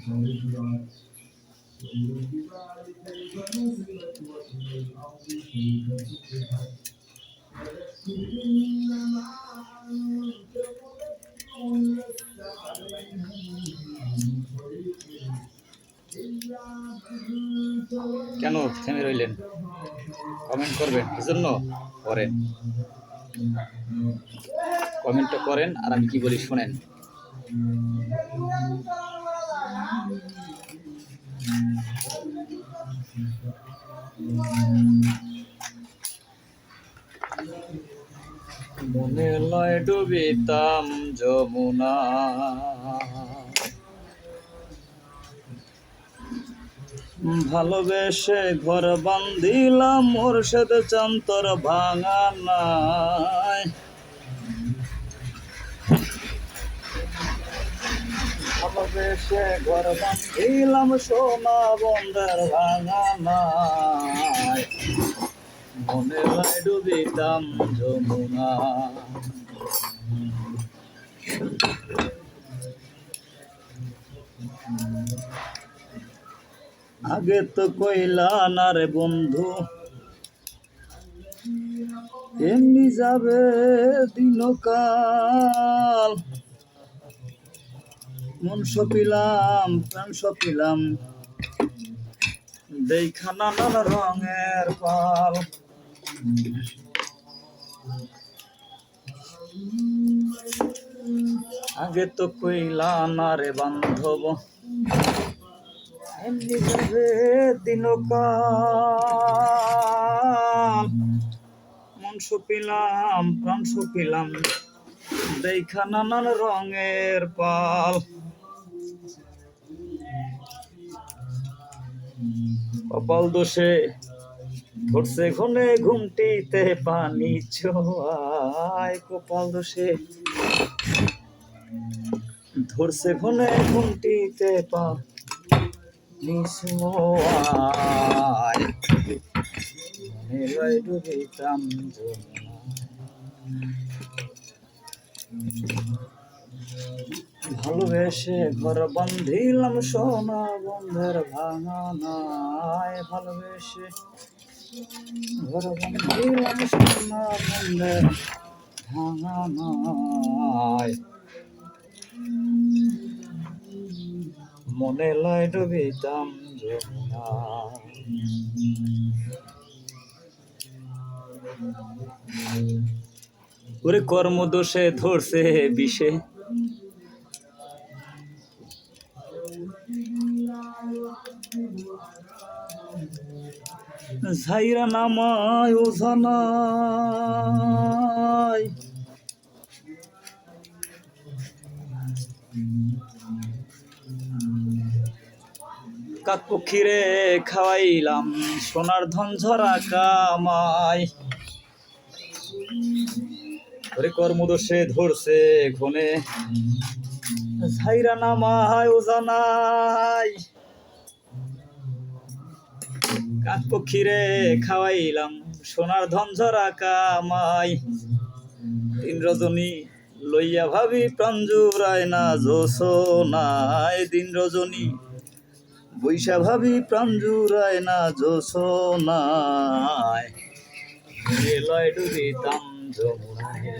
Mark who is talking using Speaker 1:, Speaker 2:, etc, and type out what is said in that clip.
Speaker 1: কেন থেমে রইলেন? কমেন্ট করবেন, এজন্য করেন। কমেন্টটা করেন আর আমি কি বলি শুনেন। মনে লয় ডুবিতাম যমুনা, ভালোবেসে ঘর বান্ধিলাম মোরশেদ চান্তর ভাঙা নাই। ভালোবেসে ঘর বান্ধিলাম সোনা বন্ধের ভাঙা নাই। মনে লয় ডুবিতাম যমুনা, আগে তো কইলা না রে বন্ধু এমনি যাবে দিনকাল। মন সপিলাম প্রাণ সপিলাম দেখা নানান রঙের পাল। আগে তো কইলা না রে বান্ধব এমনি যাবে দিনকাল। মন সপিলাম প্রাণ সপিলাম দেখা নানান রঙের পাল। কপাল দোষে ধরছে ঘনে ঘুমটিতে পানি ছোঁয়ায়। কপাল দোষে ধরছে ঘনে ঘুমটিতে পানি ছোঁয়ায়। মনে লয় ডুবিতাম যমুনা, ভালোবেসে ঘর বান্ধিলাম সোনা বন্ধের ভাঙা নাই। ভালোবেসে ঘর বান্ধিলাম সোনা বন্ধের ভাঙা নাই। মনে লয় ডুবিতাম যমুনা। ওরে কর্মদোষে ধরছে বিষে, ঝাইরা নামায় ওঝানায়। কাকপক্ষীরে খাওয়াইলাম সোনার ধন ঝরা কামাই। ওরে কর্মদোষে ধরছে ঘনে ঝাইরা নামায় ওজানাই। কাকপক্ষীরে খাওয়াইলাম সোনার ধন ঝরা কামাই। দিন রজনী লইয়া ভাবি প্রাণ জুড়ায় না জোছনায়। দিন রজনী বৈশা ভাবি প্রাণ জুড়ায় না জোছনায়। মনে লয় ডুবিতাম যমুনায়।